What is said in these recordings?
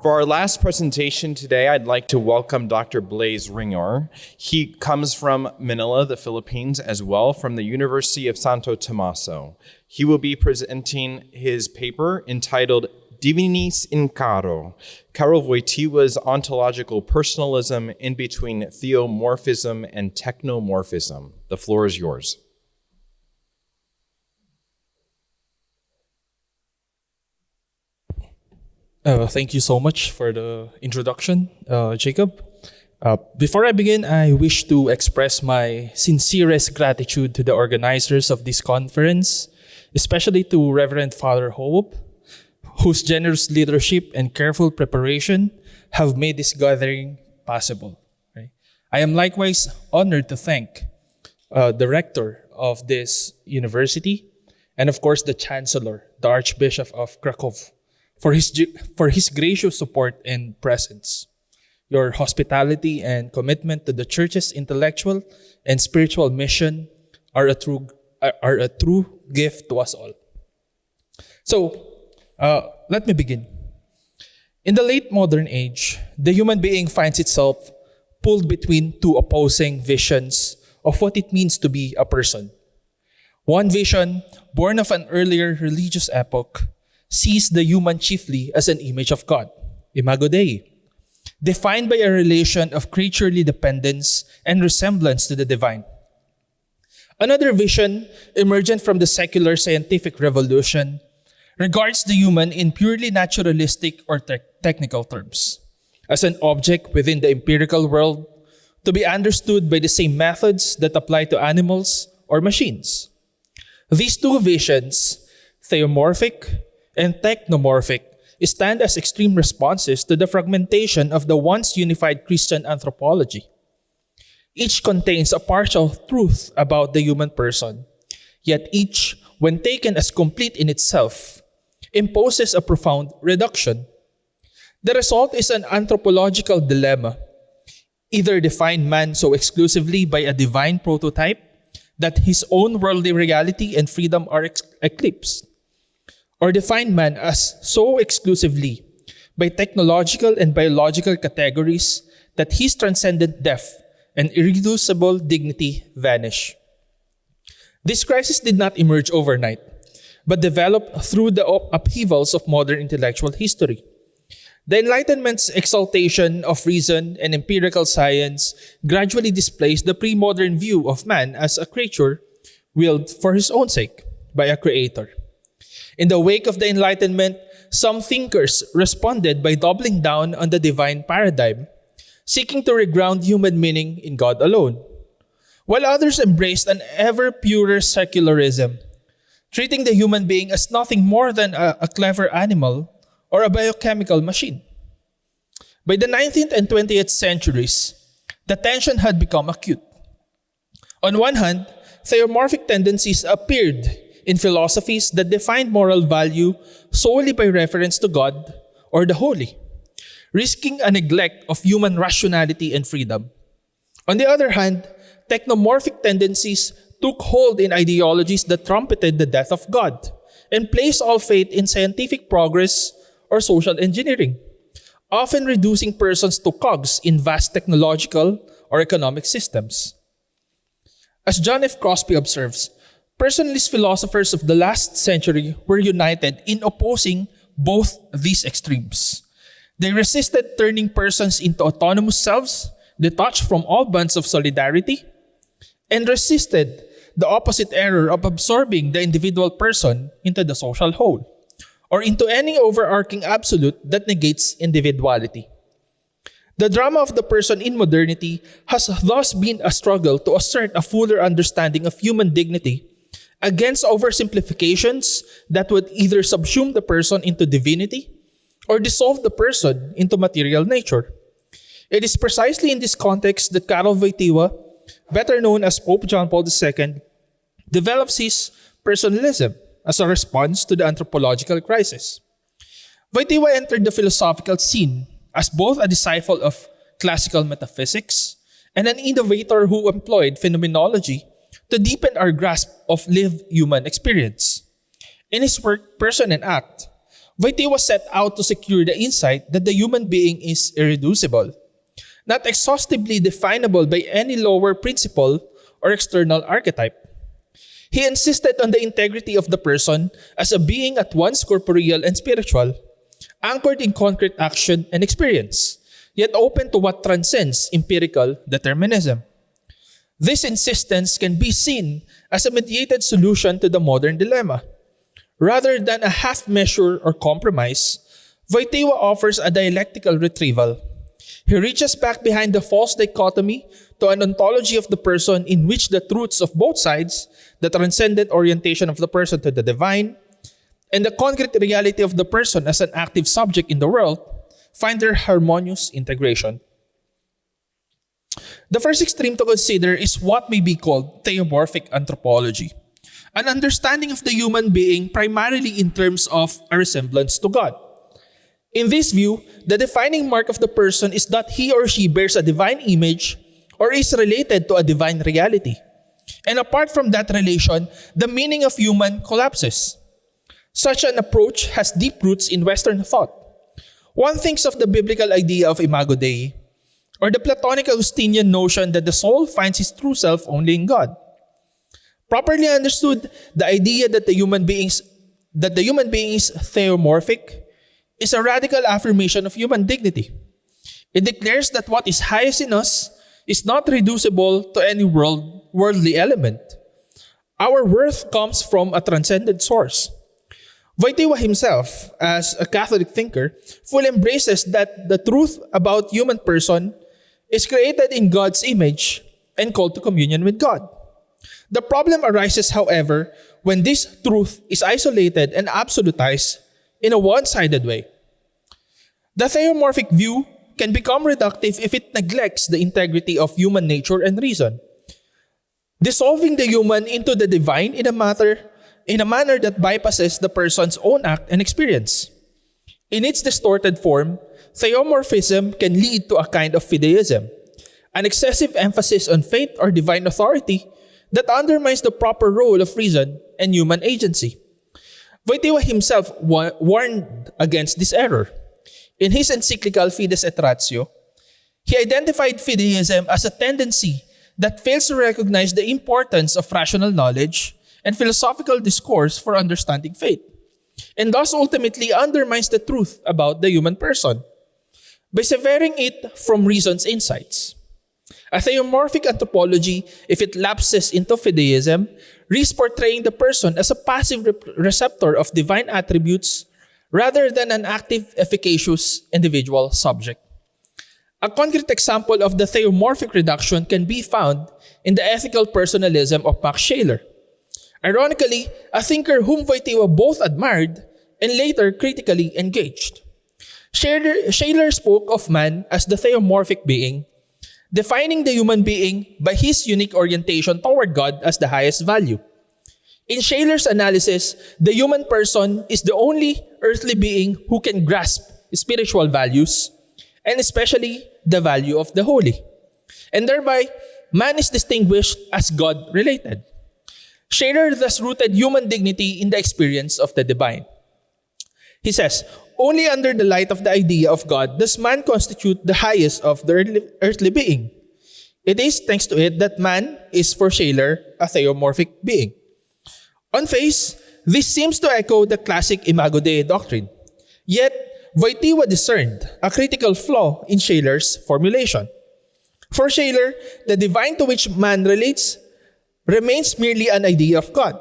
For our last presentation today, I'd like to welcome Dr. Blaise Ringor. He comes from Manila, the Philippines, as well, from the University of Santo Tomaso. He will be presenting his paper entitled Divinis in Caro, Karol Wojtyła's Ontological Personalism in between Theo-Morphism and Techno-Morphism. The floor is yours. Thank you so much for the introduction, Jacob. Before I begin, I wish to express my sincerest gratitude to the organizers of this conference, especially to Reverend Father Hope, whose generous leadership and careful preparation have made this gathering possible. Right? I am likewise honored to thank the rector of this university, and of course the chancellor, the Archbishop of Krakow, for his gracious support and presence. Your hospitality and commitment to the church's intellectual and spiritual mission are a true gift to us all. So, let me begin. In the late modern age, the human being finds itself pulled between two opposing visions of what it means to be a person. One vision, born of an earlier religious epoch, sees the human chiefly as an image of God, imago Dei, defined by a relation of creaturely dependence and resemblance to the divine. Another vision, emergent from the secular scientific revolution, regards the human in purely naturalistic or technical terms, as an object within the empirical world, to be understood by the same methods that apply to animals or machines. These two visions, theomorphic and technomorphic, stand as extreme responses to the fragmentation of the once unified Christian anthropology. Each contains a partial truth about the human person, yet each, when taken as complete in itself, imposes a profound reduction. The result is an anthropological dilemma. Either define man so exclusively by a divine prototype that his own worldly reality and freedom are eclipsed, or define man as so exclusively by technological and biological categories that his transcendent depth and irreducible dignity vanish. This crisis did not emerge overnight, but developed through the upheavals of modern intellectual history. The Enlightenment's exaltation of reason and empirical science gradually displaced the pre-modern view of man as a creature willed for his own sake by a creator. In the wake of the Enlightenment, some thinkers responded by doubling down on the divine paradigm, seeking to reground human meaning in God alone, while others embraced an ever purer secularism, treating the human being as nothing more than a clever animal or a biochemical machine. By the 19th and 20th centuries, the tension had become acute. On one hand, theomorphic tendencies appeared in philosophies that defined moral value solely by reference to God or the holy, risking a neglect of human rationality and freedom. On the other hand, technomorphic tendencies took hold in ideologies that trumpeted the death of God and placed all faith in scientific progress or social engineering, often reducing persons to cogs in vast technological or economic systems. As John F. Crosby observes, personalist philosophers of the last century were united in opposing both these extremes. They resisted turning persons into autonomous selves, detached from all bonds of solidarity, and resisted the opposite error of absorbing the individual person into the social whole, or into any overarching absolute that negates individuality. The drama of the person in modernity has thus been a struggle to assert a fuller understanding of human dignity against oversimplifications that would either subsume the person into divinity or dissolve the person into material nature. It is precisely in this context that Karol Wojtyła, better known as Pope John Paul II, develops his personalism as a response to the anthropological crisis. Wojtyła entered the philosophical scene as both a disciple of classical metaphysics and an innovator who employed phenomenology to deepen our grasp of lived human experience. In his work, Person and Act, Wojtyła set out to secure the insight that the human being is irreducible, not exhaustively definable by any lower principle or external archetype. He insisted on the integrity of the person as a being at once corporeal and spiritual, anchored in concrete action and experience, yet open to what transcends empirical determinism. This insistence can be seen as a mediated solution to the modern dilemma. Rather than a half measure or compromise, Wojtyła offers a dialectical retrieval. He reaches back behind the false dichotomy to an ontology of the person in which the truths of both sides, the transcendent orientation of the person to the divine, and the concrete reality of the person as an active subject in the world, find their harmonious integration. The first extreme to consider is what may be called theomorphic anthropology, an understanding of the human being primarily in terms of a resemblance to God. In this view, the defining mark of the person is that he or she bears a divine image or is related to a divine reality. And apart from that relation, the meaning of human collapses. Such an approach has deep roots in Western thought. One thinks of the biblical idea of imago Dei, or the Platonic Augustinian notion that the soul finds its true self only in God. Properly understood, the idea that the human being is theomorphic is a radical affirmation of human dignity. It declares that what is highest in us is not reducible to any worldly element. Our worth comes from a transcendent source. Wojtyła himself, as a Catholic thinker, fully embraces that the truth about human person is created in God's image and called to communion with God. The problem arises, however, when this truth is isolated and absolutized in a one-sided way. The theomorphic view can become reductive if it neglects the integrity of human nature and reason, dissolving the human into the divine in a manner that bypasses the person's own act and experience. In its distorted form, theomorphism can lead to a kind of fideism, an excessive emphasis on faith or divine authority that undermines the proper role of reason and human agency. Wojtyła himself warned against this error. In his encyclical Fides et Ratio, he identified fideism as a tendency that fails to recognize the importance of rational knowledge and philosophical discourse for understanding faith, and thus ultimately undermines the truth about the human person by severing it from reason's insights. A theomorphic anthropology, if it lapses into fideism, risks portraying the person as a passive receptor of divine attributes rather than an active, efficacious individual subject. A concrete example of the theomorphic reduction can be found in the ethical personalism of Max Scheler. Ironically, a thinker whom Wojtyła both admired and later critically engaged. Scheler spoke of man as the theomorphic being, defining the human being by his unique orientation toward God as the highest value. In Scheler's analysis, the human person is the only earthly being who can grasp spiritual values, and especially the value of the holy. And thereby, man is distinguished as God-related. Scheler thus rooted human dignity in the experience of the divine. He says, only under the light of the idea of God does man constitute the highest of the earthly being. It is thanks to it that man is for Scheler a theomorphic being. On face, this seems to echo the classic Imago Dei doctrine. Yet, Wojtyła discerned a critical flaw in Scheler's formulation. For Scheler, the divine to which man relates remains merely an idea of God,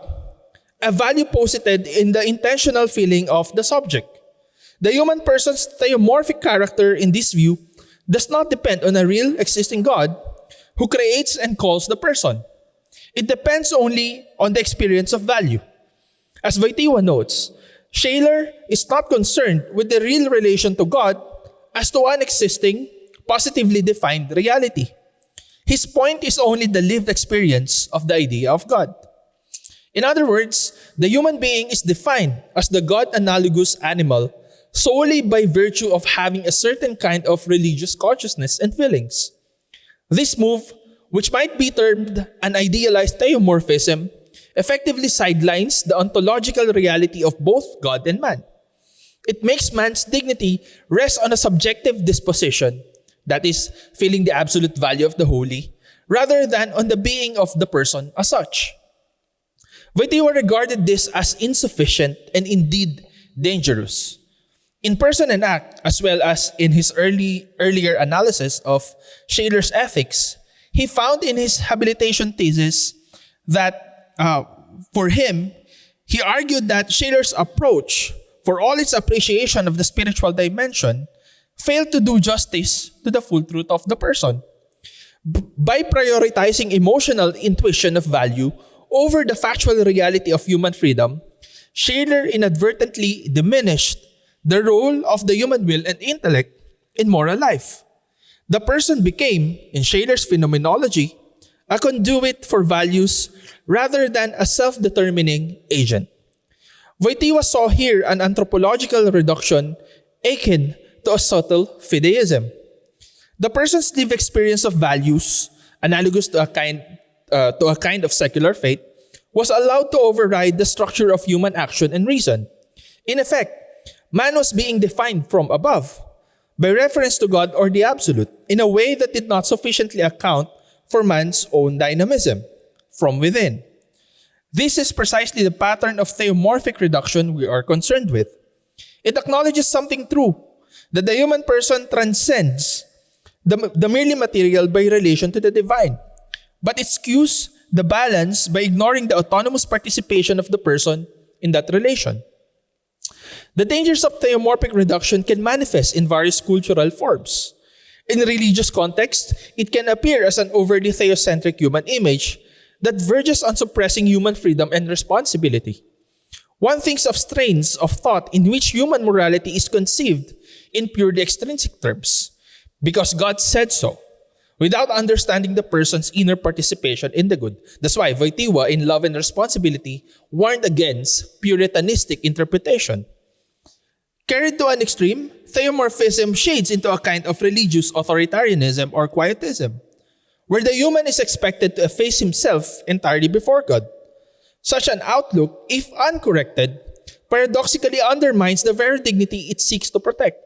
a value posited in the intentional feeling of the subject. The human person's theomorphic character in this view does not depend on a real existing God who creates and calls the person. It depends only on the experience of value. As Wojtyła notes, Scheler is not concerned with the real relation to God as to an existing, positively defined reality. His point is only the lived experience of the idea of God. In other words, the human being is defined as the God-analogous animal solely by virtue of having a certain kind of religious consciousness and feelings. This move, which might be termed an idealized theomorphism, effectively sidelines the ontological reality of both God and man. It makes man's dignity rest on a subjective disposition, that is, feeling the absolute value of the holy, rather than on the being of the person as such. Wojtyła regarded this as insufficient and indeed dangerous. In Person and Act, as well as in his earlier analysis of Shaler's ethics, he found in his habilitation thesis that, for him, he argued that Shaler's approach, for all its appreciation of the spiritual dimension, failed to do justice to the full truth of the person. By prioritizing emotional intuition of value over the factual reality of human freedom, Shaler inadvertently diminished the role of the human will and intellect in moral life. The person became, in Shaler's phenomenology, a conduit for values rather than a self-determining agent. Wojtyła saw here an anthropological reduction akin to a subtle fideism. The person's lived experience of values, analogous to a kind of secular faith, was allowed to override the structure of human action and reason. In effect, man was being defined from above, by reference to God or the Absolute, in a way that did not sufficiently account for man's own dynamism, from within. This is precisely the pattern of theomorphic reduction we are concerned with. It acknowledges something true, that the human person transcends the merely material by relation to the divine, but it skews the balance by ignoring the autonomous participation of the person in that relation. The dangers of theomorphic reduction can manifest in various cultural forms. In religious context, it can appear as an overly theocentric human image that verges on suppressing human freedom and responsibility. One thinks of strains of thought in which human morality is conceived in purely extrinsic terms, because God said so, without understanding the person's inner participation in the good. That's why Wojtyła, in Love and Responsibility, warned against puritanistic interpretation. Carried to an extreme, theomorphism shades into a kind of religious authoritarianism or quietism, where the human is expected to efface himself entirely before God. Such an outlook, if uncorrected, paradoxically undermines the very dignity it seeks to protect.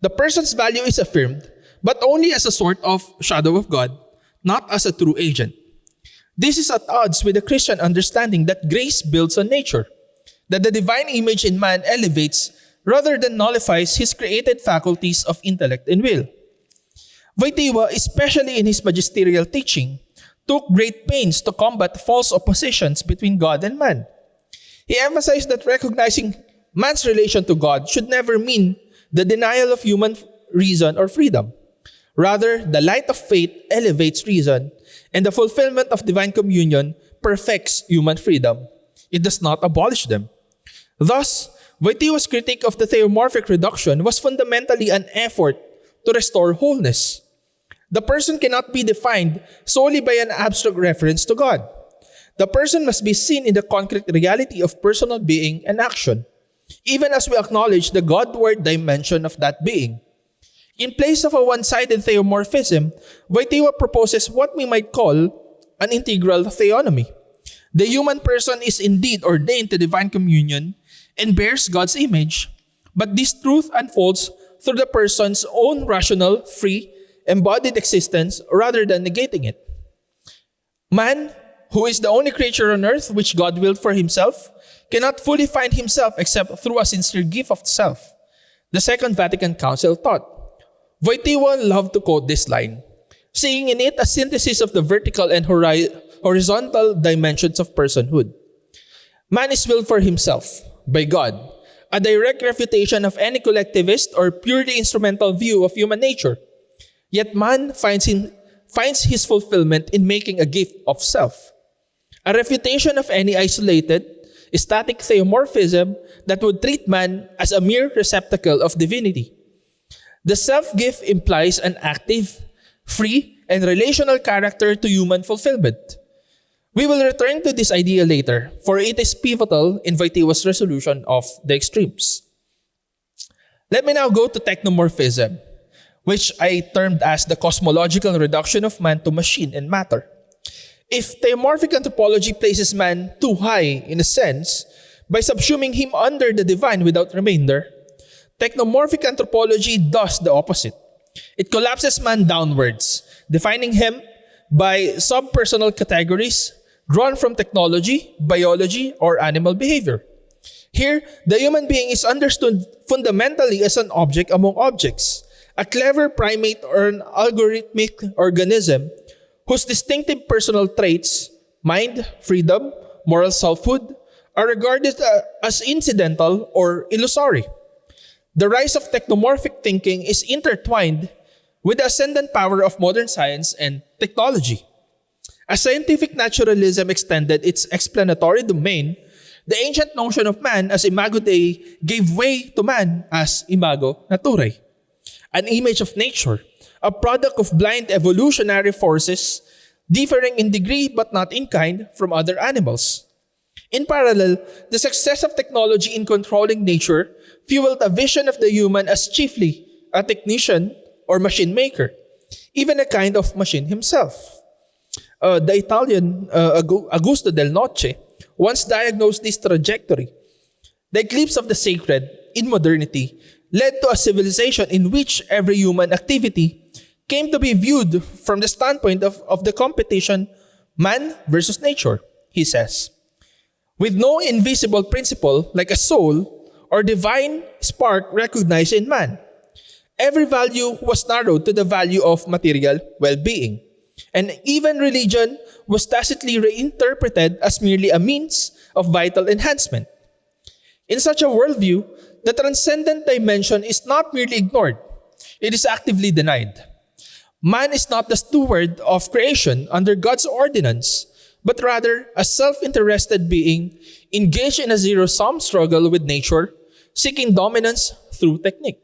The person's value is affirmed, but only as a sort of shadow of God, not as a true agent. This is at odds with the Christian understanding that grace builds on nature, that the divine image in man elevates rather than nullifies his created faculties of intellect and will. Wojtyła, especially in his magisterial teaching, took great pains to combat false oppositions between God and man. He emphasized that recognizing man's relation to God should never mean the denial of human reason or freedom. Rather, the light of faith elevates reason, and the fulfillment of divine communion perfects human freedom. It does not abolish them. Thus, Wojtyła's critique of the theomorphic reduction was fundamentally an effort to restore wholeness. The person cannot be defined solely by an abstract reference to God. The person must be seen in the concrete reality of personal being and action, even as we acknowledge the Godward dimension of that being. In place of a one-sided theomorphism, Wojtyła proposes what we might call an integral theonomy. The human person is indeed ordained to divine communion and bears God's image, but this truth unfolds through the person's own rational, free, embodied existence rather than negating it. Man, who is the only creature on earth which God willed for himself, cannot fully find himself except through a sincere gift of self. The Second Vatican Council taught. Wojtyła loved to quote this line, seeing in it a synthesis of the vertical and horizontal dimensions of personhood. Man is willed for himself, by God, a direct refutation of any collectivist or purely instrumental view of human nature. Yet man finds his fulfillment in making a gift of self, a refutation of any isolated, static theomorphism that would treat man as a mere receptacle of divinity. The self-gift implies an active, free, and relational character to human fulfillment. We will return to this idea later, for it is pivotal in Wojtyła's resolution of the extremes. Let me now go to technomorphism, which I termed as the cosmological reduction of man to machine and matter. If theomorphic anthropology places man too high, in a sense, by subsuming him under the divine without remainder, Technomorphic anthropology does the opposite. It collapses man downwards, defining him by subpersonal categories drawn from technology, biology, or animal behavior. Here, the human being is understood fundamentally as an object among objects, a clever primate or an algorithmic organism whose distinctive personal traits, mind, freedom, moral selfhood, are regarded as incidental or illusory. The rise of technomorphic thinking is intertwined with the ascendant power of modern science and technology. As scientific naturalism extended its explanatory domain, the ancient notion of man as imago Dei gave way to man as imago naturae, an image of nature, a product of blind evolutionary forces differing in degree but not in kind from other animals. In parallel, the success of technology in controlling nature fueled a vision of the human as chiefly a technician or machine maker, even a kind of machine himself. The Italian Augusto del Noce once diagnosed this trajectory. The eclipse of the sacred in modernity led to a civilization in which every human activity came to be viewed from the standpoint of the competition man versus nature, he says. With no invisible principle like a soul or divine spark recognized in man, every value was narrowed to the value of material well-being. And even religion was tacitly reinterpreted as merely a means of vital enhancement. In such a worldview, the transcendent dimension is not merely ignored, it is actively denied. Man is not the steward of creation under God's ordinance, but rather a self-interested being engaged in a zero-sum struggle with nature, seeking dominance through technique.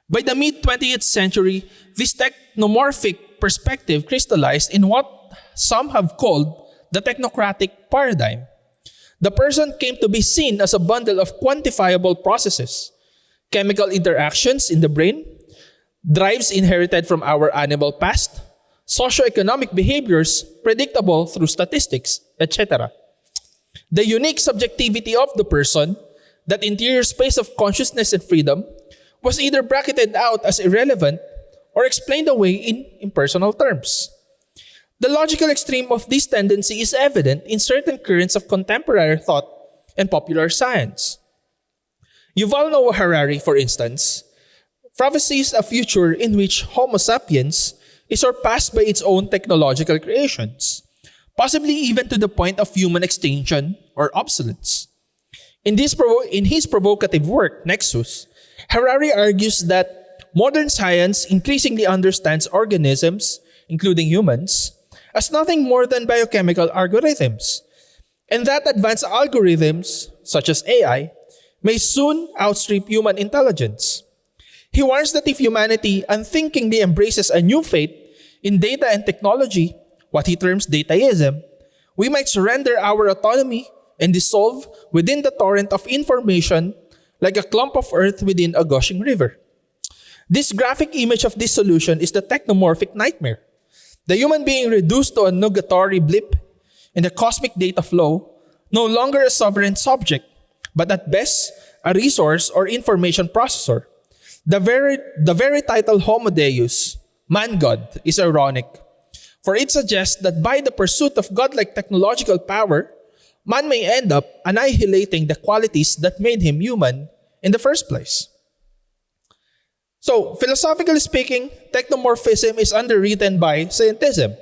By the mid-20th century, this technomorphic perspective crystallized in what some have called the technocratic paradigm. The person came to be seen as a bundle of quantifiable processes, chemical interactions in the brain, drives inherited from our animal past, socioeconomic behaviors predictable through statistics, etc. The unique subjectivity of the person, that interior space of consciousness and freedom, was either bracketed out as irrelevant or explained away in impersonal terms. The logical extreme of this tendency is evident in certain currents of contemporary thought and popular science. Yuval Noah Harari, for instance, prophesies a future in which Homo sapiens is surpassed by its own technological creations, possibly even to the point of human extinction or obsolescence. In his provocative work, Nexus, Harari argues that modern science increasingly understands organisms, including humans, as nothing more than biochemical algorithms, and that advanced algorithms, such as AI, may soon outstrip human intelligence. He warns that if humanity unthinkingly embraces a new faith in data and technology, what he terms dataism, we might surrender our autonomy and dissolve within the torrent of information like a clump of earth within a gushing river. This graphic image of dissolution is the technomorphic nightmare. The human being reduced to a nugatory blip in the cosmic data flow, no longer a sovereign subject, but at best a resource or information processor. The very title Homo Deus, man-God, is ironic, for it suggests that by the pursuit of godlike technological power, man may end up annihilating the qualities that made him human in the first place. So, philosophically speaking, technomorphism is underwritten by scientism,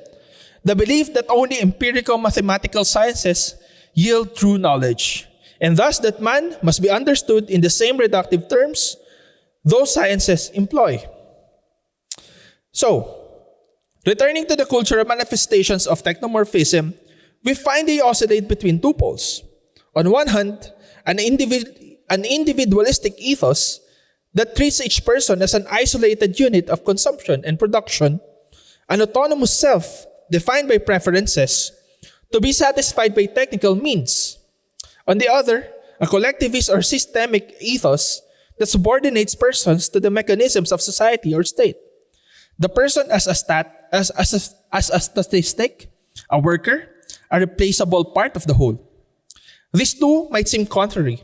the belief that only empirical mathematical sciences yield true knowledge, and thus that man must be understood in the same reductive terms those sciences employ. So, returning to the cultural manifestations of technomorphism, we find they oscillate between two poles. On one hand, an individualistic ethos that treats each person as an isolated unit of consumption and production, an autonomous self defined by preferences to be satisfied by technical means. On the other, a collectivist or systemic ethos that subordinates persons to the mechanisms of society or state. The person as a statistic, a worker, a replaceable part of the whole. These two might seem contrary,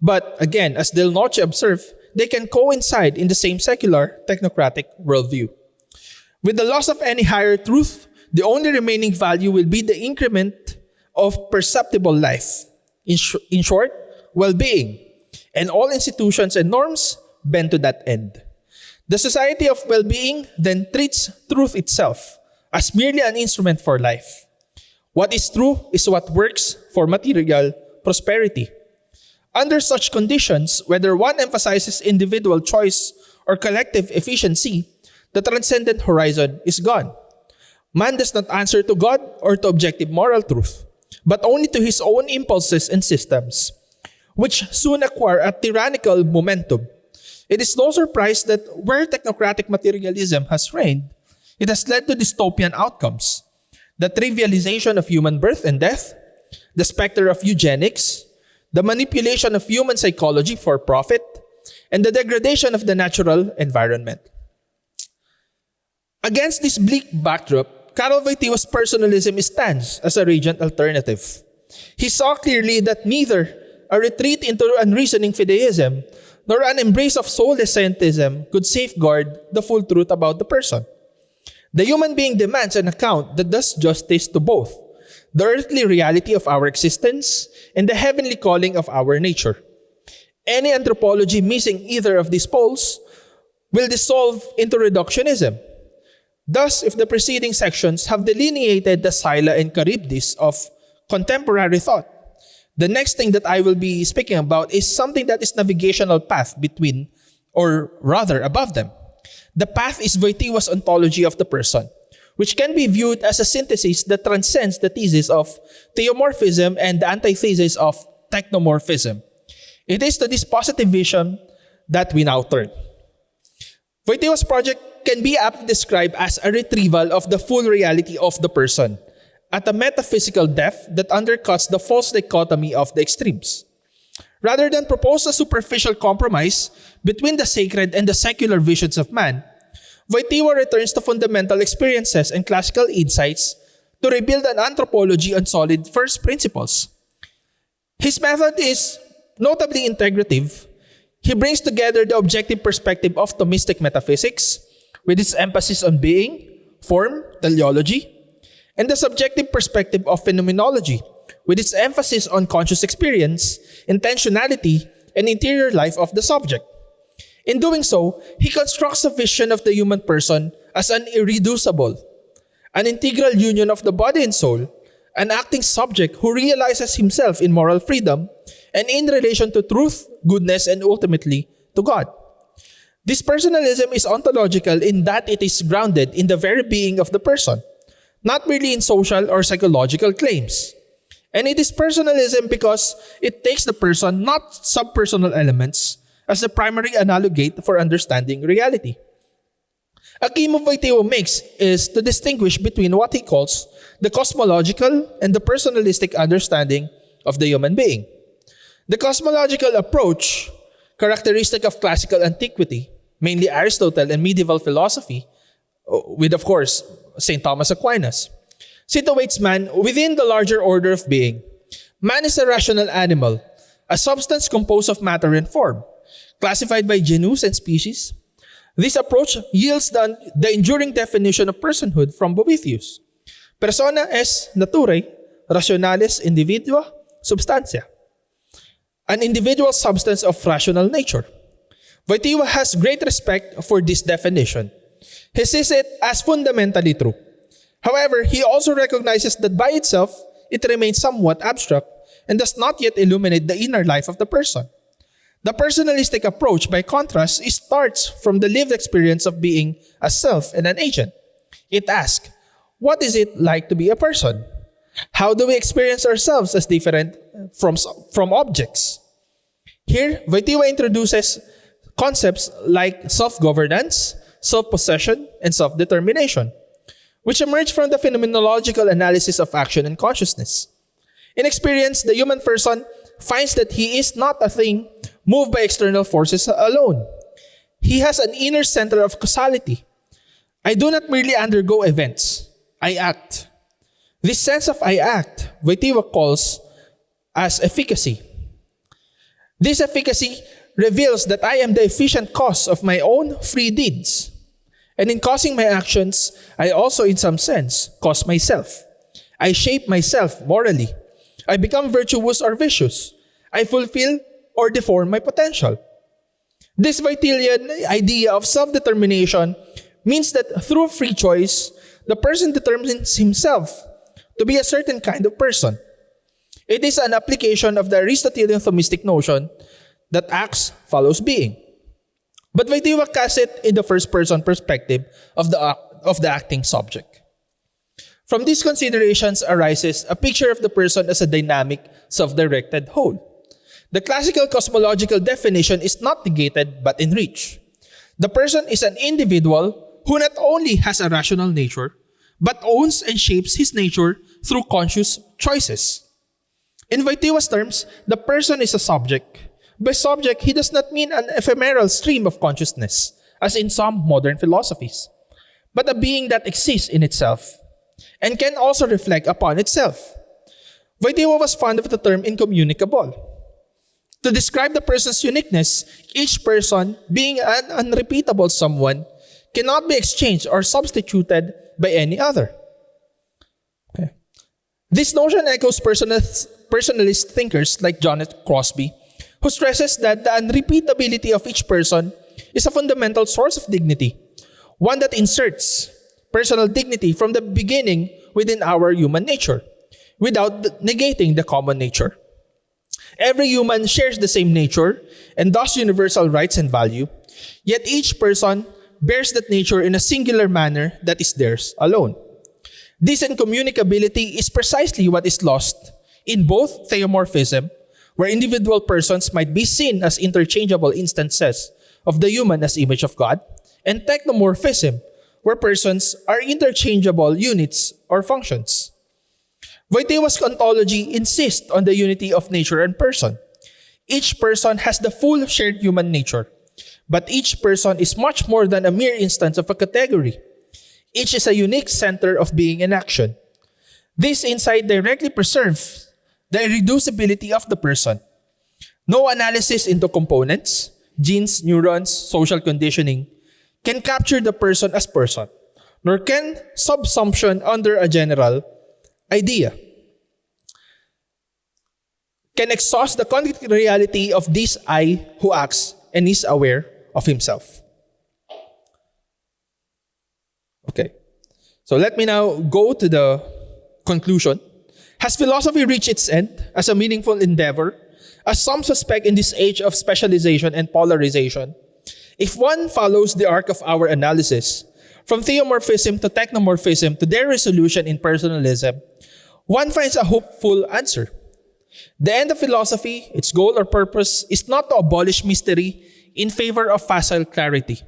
but again, as Del Noce observed, they can coincide in the same secular, technocratic worldview. With the loss of any higher truth, the only remaining value will be the increment of perceptible life. In short, well-being. And all institutions and norms bend to that end. The society of well-being then treats truth itself as merely an instrument for life. What is true is what works for material prosperity. Under such conditions, whether one emphasizes individual choice or collective efficiency, the transcendent horizon is gone. Man does not answer to God or to objective moral truth, but only to his own impulses and systems, which soon acquire a tyrannical momentum. It is no surprise that where technocratic materialism has reigned, it has led to dystopian outcomes. The trivialization of human birth and death, the specter of eugenics, the manipulation of human psychology for profit, and the degradation of the natural environment. Against this bleak backdrop, Karol Wojtyła's personalism stands as a radiant alternative. He saw clearly that neither a retreat into unreasoning fideism nor an embrace of soulless scientism could safeguard the full truth about the person. The human being demands an account that does justice to both the earthly reality of our existence and the heavenly calling of our nature. Any anthropology missing either of these poles will dissolve into reductionism. Thus, if the preceding sections have delineated the Scylla and Charybdis of contemporary thought, the next thing that I will be speaking about is something that is navigational path between, or rather above them. The path is Wojtyła's ontology of the person, which can be viewed as a synthesis that transcends the thesis of Theo-Morphism and the antithesis of Techno-Morphism. It is to this positive vision that we now turn. Wojtyła's project can be aptly described as a retrieval of the full reality of the person at a metaphysical depth that undercuts the false dichotomy of the extremes. Rather than propose a superficial compromise between the sacred and the secular visions of man, Wojtyła returns to fundamental experiences and classical insights to rebuild an anthropology on solid first principles. His method is notably integrative. He brings together the objective perspective of Thomistic metaphysics, with its emphasis on being, form, teleology, and the subjective perspective of phenomenology, with its emphasis on conscious experience, intentionality, and interior life of the subject. In doing so, he constructs a vision of the human person as an irreducible, an integral union of the body and soul, an acting subject who realizes himself in moral freedom and in relation to truth, goodness, and ultimately to God. This personalism is ontological in that it is grounded in the very being of the person, not merely in social or psychological claims. And it is personalism because it takes the person, not subpersonal elements, as the primary analogate for understanding reality. A key move Wojtyła makes is to distinguish between what he calls the cosmological and the personalistic understanding of the human being. The cosmological approach, characteristic of classical antiquity, mainly Aristotle and medieval philosophy, with of course St. Thomas Aquinas, situates man within the larger order of being. Man is a rational animal, a substance composed of matter and form, classified by genus and species. This approach yields the enduring definition of personhood from Boethius. Persona est naturae, rationalis individua substantia. An individual substance of rational nature. Wojtyła has great respect for this definition. He sees it as fundamentally true. However, he also recognizes that by itself, it remains somewhat abstract and does not yet illuminate the inner life of the person. The personalistic approach, by contrast, starts from the lived experience of being a self and an agent. It asks, what is it like to be a person? How do we experience ourselves as different from objects? Here, Wojtyła introduces concepts like self-governance, self-possession, and self-determination, which emerge from the phenomenological analysis of action and consciousness. In experience, the human person finds that he is not a thing moved by external forces alone. He has an inner center of causality. I do not merely undergo events. I act. This sense of I act, Wojtyła calls as efficacy. This efficacy reveals that I am the efficient cause of my own free deeds. And in causing my actions, I also, in some sense, cause myself. I shape myself morally. I become virtuous or vicious. I fulfill or deform my potential. This Wojtylian idea of self-determination means that through free choice, the person determines himself to be a certain kind of person. It is an application of the Aristotelian Thomistic notion that acts follows being. But Wojtyła casts it in the first-person perspective of the acting subject. From these considerations arises a picture of the person as a dynamic, self-directed whole. The classical cosmological definition is not negated but enriched. The person is an individual who not only has a rational nature, but owns and shapes his nature through conscious choices. In Wojtyła's terms, the person is a subject. By subject, he does not mean an ephemeral stream of consciousness, as in some modern philosophies, but a being that exists in itself and can also reflect upon itself. Wojtyła was fond of the term incommunicable. To describe the person's uniqueness, each person, being an unrepeatable someone, cannot be exchanged or substituted by any other. Okay. This notion echoes personalist thinkers like John Crosby, who stresses that the unrepeatability of each person is a fundamental source of dignity, one that inserts personal dignity from the beginning within our human nature, without negating the common nature. Every human shares the same nature and thus universal rights and value, yet each person bears that nature in a singular manner that is theirs alone. This incommunicability is precisely what is lost in both Theo-Morphism, where individual persons might be seen as interchangeable instances of the human as image of God, and Techno-Morphism, where persons are interchangeable units or functions. Wojtyła's ontology insists on the unity of nature and person. Each person has the full shared human nature, but each person is much more than a mere instance of a category. Each is a unique center of being and action. This insight directly preserves the irreducibility of the person. No analysis into components, genes, neurons, social conditioning, can capture the person as person, nor can subsumption under a general idea can exhaust the concrete reality of this I who acts and is aware of himself. Okay, so let me now go to the conclusion. Has philosophy reached its end as a meaningful endeavor, as some suspect in this age of specialization and polarization? If one follows the arc of our analysis, from Theo-Morphism to Techno-Morphism to their resolution in personalism, one finds a hopeful answer. The end of philosophy, its goal or purpose, is not to abolish mystery in favor of facile clarity,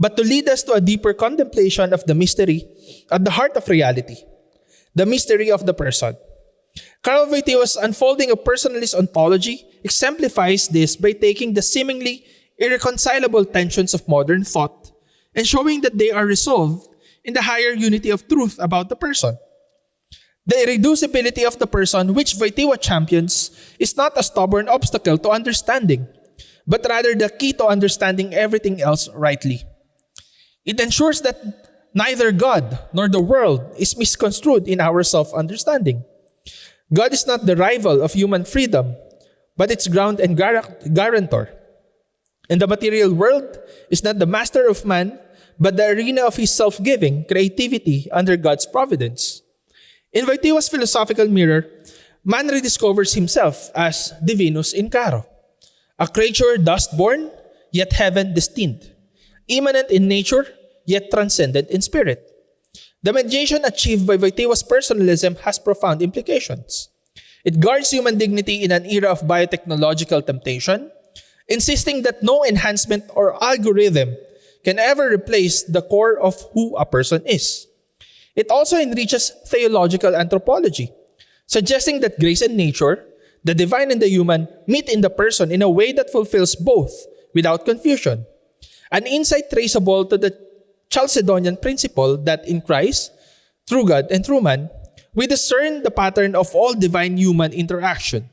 but to lead us to a deeper contemplation of the mystery at the heart of reality, the mystery of the person. Karol Wojtyła's unfolding of personalist ontology exemplifies this by taking the seemingly irreconcilable tensions of modern thought and showing that they are resolved in the higher unity of truth about the person. The irreducibility of the person which Wojtyła champions is not a stubborn obstacle to understanding, but rather the key to understanding everything else rightly. It ensures that neither God nor the world is misconstrued in our self-understanding. God is not the rival of human freedom, but its ground and guarantor. And the material world is not the master of man, but the arena of his self-giving creativity under God's providence. In Wojtyła's philosophical mirror, man rediscovers himself as Divinus in Caro, a creature dust-born, yet heaven-destined, immanent in nature, yet transcendent in spirit. The mediation achieved by Wojtyła's personalism has profound implications. It guards human dignity in an era of biotechnological temptation, insisting that no enhancement or algorithm can ever replace the core of who a person is. It also enriches theological anthropology, suggesting that grace and nature, the divine and the human, meet in the person in a way that fulfills both without confusion. An insight traceable to the Chalcedonian principle that in Christ, through God and through man, we discern the pattern of all divine-human interaction.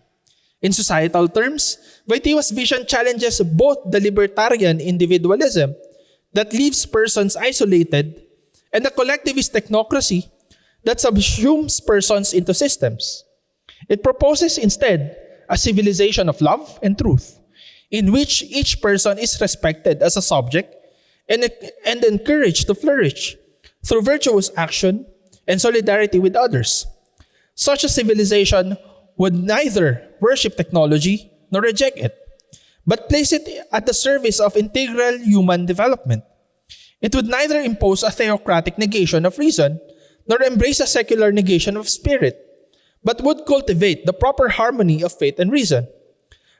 In societal terms, Wojtyła's vision challenges both the libertarian individualism that leaves persons isolated and the collectivist technocracy that subsumes persons into systems. It proposes instead a civilization of love and truth, in which each person is respected as a subject and encouraged to flourish through virtuous action and solidarity with others. Such a civilization would neither worship technology nor reject it, but place it at the service of integral human development. It would neither impose a theocratic negation of reason nor embrace a secular negation of spirit, but would cultivate the proper harmony of faith and reason,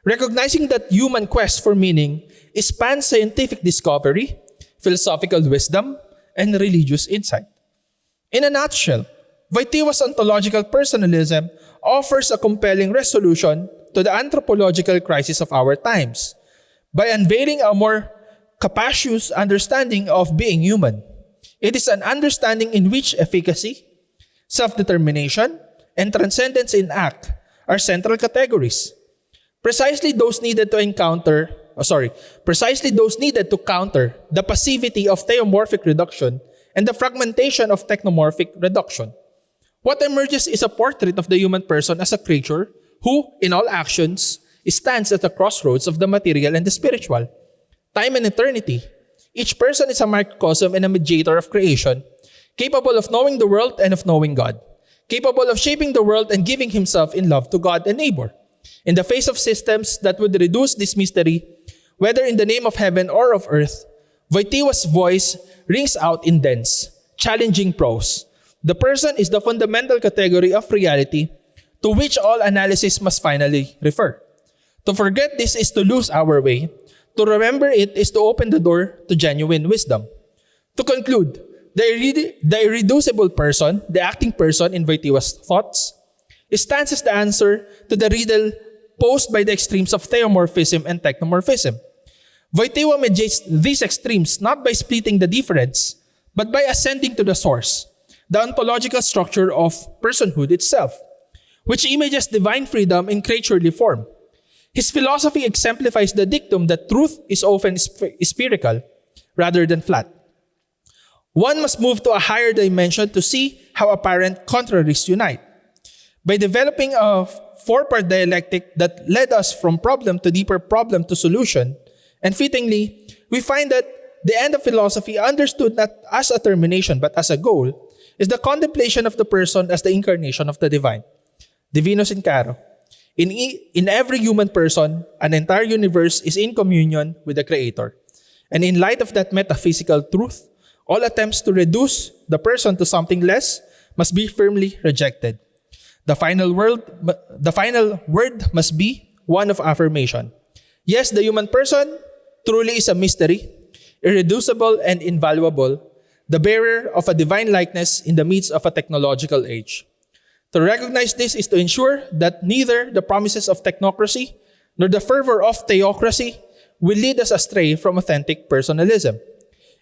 recognizing that human quest for meaning spans scientific discovery, philosophical wisdom, and religious insight. In a nutshell, Wojtyła's ontological personalism offers a compelling resolution to the anthropological crisis of our times by unveiling a more capacious understanding of being human. It is an understanding in which efficacy, self-determination, and transcendence in act are central categories. Precisely those needed to counter the passivity of theomorphic reduction and the fragmentation of technomorphic reduction. What emerges is a portrait of the human person as a creature who, in all actions, stands at the crossroads of the material and the spiritual. Time and eternity. Each person is a microcosm and a mediator of creation, capable of knowing the world and of knowing God, capable of shaping the world and giving himself in love to God and neighbor. In the face of systems that would reduce this mystery, whether in the name of heaven or of earth, Wojtyła's voice rings out in dense, challenging prose. The person is the fundamental category of reality to which all analysis must finally refer. To forget this is to lose our way. To remember it is to open the door to genuine wisdom. To conclude, the irreducible person, the acting person in Wojtyła's thoughts, stands as the answer to the riddle posed by the extremes of Theo-Morphism and Techno-Morphism. Wojtyła mediates these extremes not by splitting the difference, but by ascending to the source, the ontological structure of personhood itself, which images divine freedom in creaturely form. His philosophy exemplifies the dictum that truth is often spherical rather than flat. One must move to a higher dimension to see how apparent contraries unite. By developing a four-part dialectic that led us from problem to deeper problem to solution, and fittingly, we find that the end of philosophy, understood not as a termination but as a goal, is the contemplation of the person as the incarnation of the divine. Divinis in Caro. In every human person, an entire universe is in communion with the Creator. And in light of that metaphysical truth, all attempts to reduce the person to something less must be firmly rejected. The final word must be one of affirmation. Yes, the human person truly is a mystery, irreducible and invaluable, the bearer of a divine likeness in the midst of a technological age. To recognize this is to ensure that neither the promises of technocracy nor the fervor of theocracy will lead us astray from authentic personalism.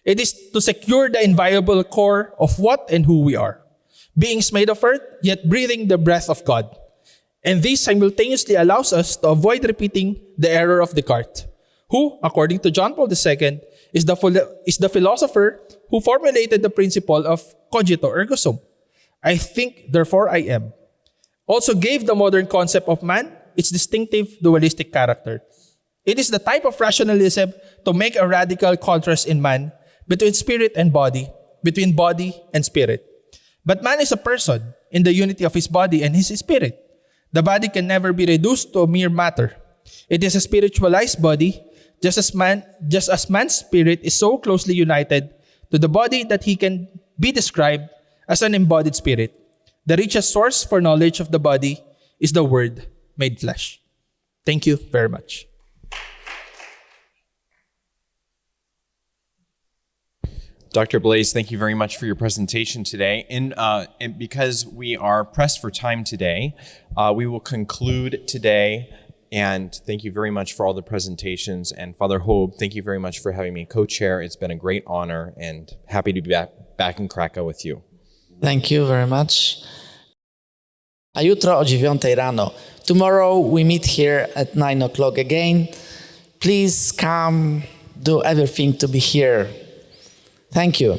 It is to secure the inviolable core of what and who we are, beings made of earth, yet breathing the breath of God. And this simultaneously allows us to avoid repeating the error of Descartes, who, according to John Paul II, is the philosopher who formulated the principle of cogito ergo sum. I think, therefore I am. Also gave the modern concept of man its distinctive dualistic character. It is the type of rationalism to make a radical contrast in man between spirit and body, between body and spirit. But man is a person in the unity of his body and his spirit. The body can never be reduced to a mere matter. It is a spiritualized body, just as man's spirit is so closely united to the body that he can be described as an embodied spirit. The richest source for knowledge of the body is the Word made flesh. Thank you very much. Dr. Blaise, thank you very much for your presentation today. And because we are pressed for time today, we will conclude today. And thank you very much for all the presentations. And Father Hobe, thank you very much for having me co-chair. It's been a great honor and happy to be back in Krakow with you. Thank you very much. A jutro o 9 rano. Tomorrow we meet here at 9 o'clock again. Please come, do everything to be here. Thank you.